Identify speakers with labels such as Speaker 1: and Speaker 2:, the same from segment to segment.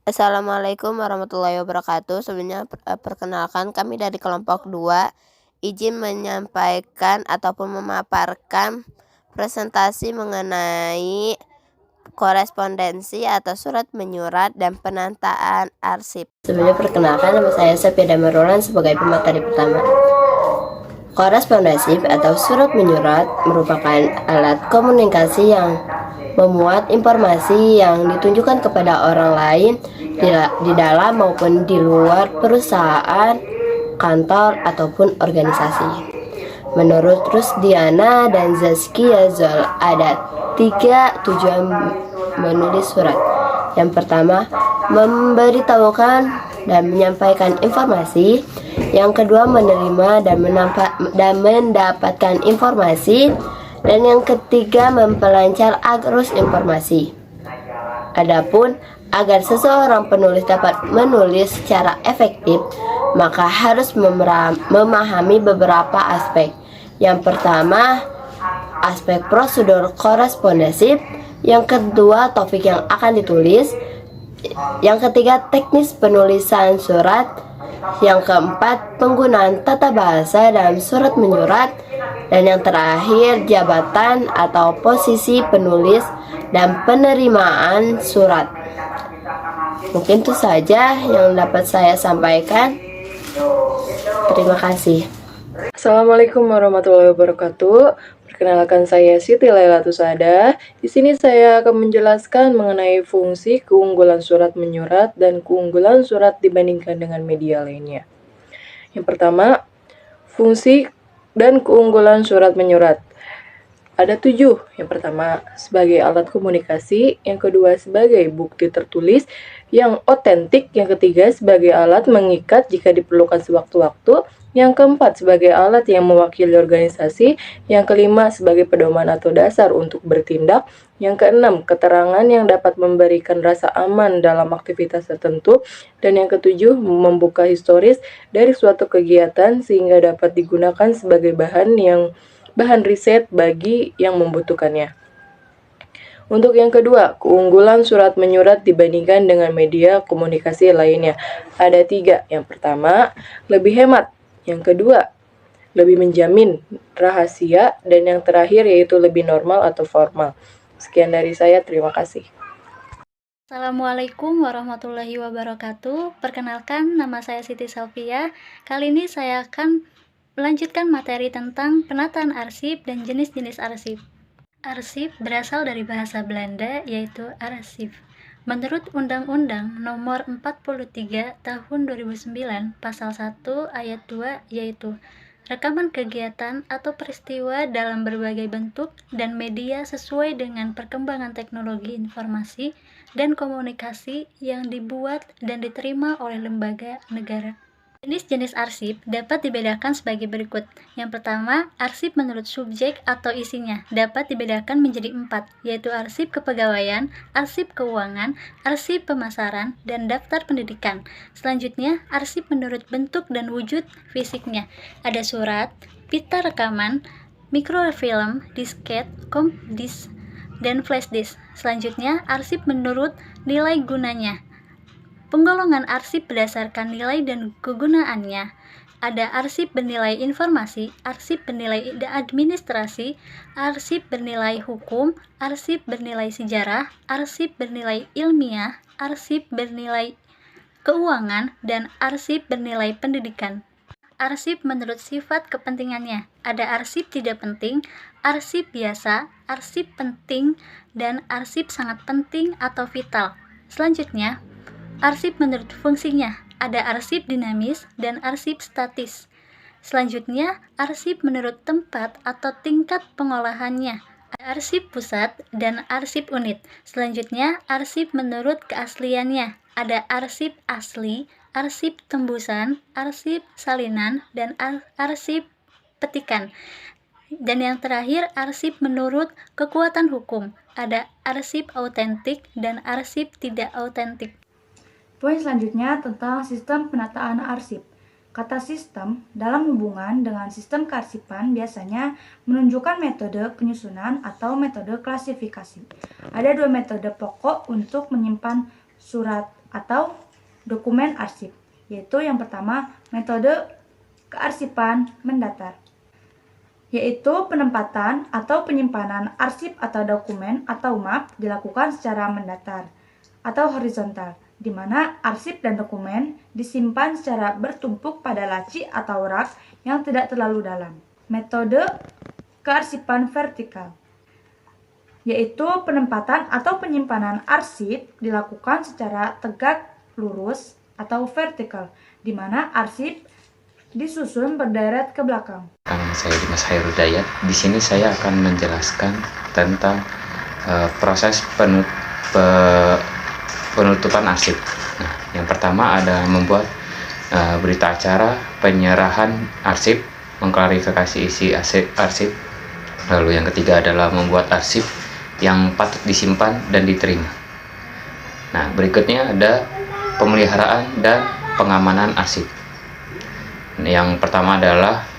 Speaker 1: Assalamualaikum warahmatullahi wabarakatuh. Sebelumnya perkenalkan kami dari kelompok 2 izin menyampaikan ataupun memaparkan presentasi mengenai korespondensi atau surat menyurat dan penataan arsip. Sebelumnya perkenalkan, nama saya Sepia Damerolan sebagai pemateri pertama. Korespondensi atau surat menyurat merupakan alat komunikasi yang memuat informasi yang ditunjukkan kepada orang lain di dalam maupun di luar perusahaan, kantor, ataupun organisasi. Menurut Rusdiana dan Zaskia Zol, ada 3 tujuan menulis surat. Yang pertama, memberitahukan dan menyampaikan informasi. Yang kedua, menerima dan mendapatkan informasi. Dan yang ketiga, memperlancar arus informasi. Adapun agar seseorang penulis dapat menulis secara efektif, maka harus memahami beberapa aspek. Yang pertama, aspek prosedur korespondensif. Yang kedua, topik yang akan ditulis. Yang ketiga, teknis penulisan surat. Yang keempat, penggunaan tata bahasa dalam surat menyurat. Dan yang terakhir, jabatan atau posisi penulis dan penerimaan surat. Mungkin itu saja yang dapat saya sampaikan. Terima kasih.
Speaker 2: Assalamualaikum warahmatullahi wabarakatuh. Perkenalkan, saya Siti Laila Tusada. Di sini saya akan menjelaskan mengenai fungsi keunggulan surat menyurat dan keunggulan surat dibandingkan dengan media lainnya. Yang pertama, fungsi dan keunggulan surat menyurat. Ada 7. Yang pertama, sebagai alat komunikasi. Yang kedua, sebagai bukti tertulis yang otentik. Yang ketiga, sebagai alat mengikat jika diperlukan sewaktu-waktu. Yang keempat, sebagai alat yang mewakili organisasi. Yang kelima, sebagai pedoman atau dasar untuk bertindak. Yang keenam, keterangan yang dapat memberikan rasa aman dalam aktivitas tertentu. Dan yang ketujuh, membuka historis dari suatu kegiatan sehingga dapat digunakan sebagai bahan riset bagi yang membutuhkannya. Untuk yang kedua, keunggulan surat menyurat dibandingkan dengan media komunikasi lainnya. Ada 3. Yang pertama, lebih hemat. Yang kedua, lebih menjamin rahasia. Dan yang terakhir yaitu lebih normal atau formal. Sekian dari saya, terima kasih.
Speaker 3: Assalamualaikum warahmatullahi wabarakatuh. Perkenalkan, nama saya Siti Salvia. Kali ini saya akan melanjutkan materi tentang penataan arsip dan jenis-jenis arsip. Arsip berasal dari bahasa Belanda, yaitu arsip. Menurut Undang-Undang Nomor 43 Tahun 2009, Pasal 1 Ayat 2, yaitu rekaman kegiatan atau peristiwa dalam berbagai bentuk dan media sesuai dengan perkembangan teknologi informasi dan komunikasi yang dibuat dan diterima oleh lembaga negara. Jenis-jenis arsip dapat dibedakan sebagai berikut. Yang pertama, arsip menurut subjek atau isinya dapat dibedakan menjadi 4, yaitu arsip kepegawaian, arsip keuangan, arsip pemasaran, dan daftar pendidikan. Selanjutnya, arsip menurut bentuk dan wujud fisiknya. Ada surat, pita rekaman, mikrofilm, disket, compact disc, dan flash disk. Selanjutnya, arsip menurut nilai gunanya. Penggolongan arsip berdasarkan nilai dan kegunaannya. Ada arsip bernilai informasi, arsip bernilai administrasi, arsip bernilai hukum, arsip bernilai sejarah, arsip bernilai ilmiah, arsip bernilai keuangan, dan arsip bernilai pendidikan. Arsip menurut sifat kepentingannya. Ada arsip tidak penting, arsip biasa, arsip penting, dan arsip sangat penting atau vital. Selanjutnya, arsip menurut fungsinya. Ada arsip dinamis dan arsip statis. Selanjutnya, arsip menurut tempat atau tingkat pengolahannya. Ada arsip pusat dan arsip unit. Selanjutnya, arsip menurut keasliannya. Ada arsip asli, arsip tembusan, arsip salinan, dan arsip petikan. Dan yang terakhir, arsip menurut kekuatan hukum. Ada arsip autentik dan arsip tidak autentik.
Speaker 4: Poin selanjutnya tentang sistem penataan arsip. Kata sistem dalam hubungan dengan sistem kearsipan biasanya menunjukkan metode penyusunan atau metode klasifikasi. Ada 2 metode pokok untuk menyimpan surat atau dokumen arsip, yaitu yang pertama metode kearsipan mendatar, yaitu penempatan atau penyimpanan arsip atau dokumen atau map dilakukan secara mendatar atau horizontal, di mana arsip dan dokumen disimpan secara bertumpuk pada laci atau rak yang tidak terlalu dalam. Metode kearsipan vertikal, yaitu penempatan atau penyimpanan arsip dilakukan secara tegak lurus atau vertikal, di mana arsip disusun berderet ke belakang.
Speaker 5: Saya Dimas Hairudayat. Di sini saya akan menjelaskan tentang proses penutupan arsip. Nah, yang pertama ada membuat berita acara penyerahan arsip, mengklarifikasi isi arsip. Lalu yang ketiga adalah membuat arsip yang patut disimpan dan diterima. Nah, berikutnya ada pemeliharaan dan pengamanan arsip. Yang pertama adalah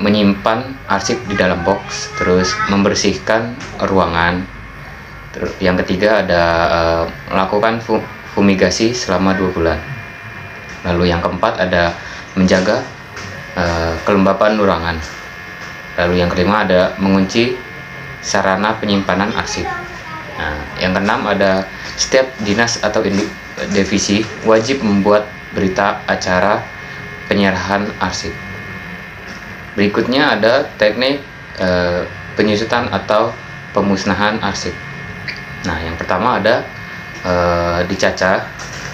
Speaker 5: menyimpan arsip di dalam box, terus membersihkan ruangan. Yang ketiga ada melakukan fumigasi selama 2 bulan. Lalu yang keempat ada menjaga kelembapan ruangan. Lalu yang kelima ada mengunci sarana penyimpanan arsip. Nah, yang keenam ada setiap dinas atau divisi wajib membuat berita acara penyerahan arsip. Berikutnya ada teknik penyusutan atau pemusnahan arsip. Nah, yang pertama ada dicacah,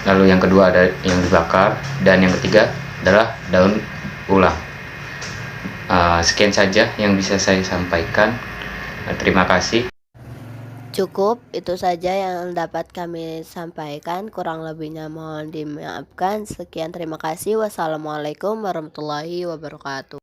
Speaker 5: lalu yang kedua ada yang dibakar, dan yang ketiga adalah daun ulang. Sekian saja yang bisa saya sampaikan. Terima kasih.
Speaker 1: Cukup itu saja yang dapat kami sampaikan, kurang lebihnya mohon dimaafkan. Sekian, terima kasih. Wassalamualaikum warahmatullahi wabarakatuh.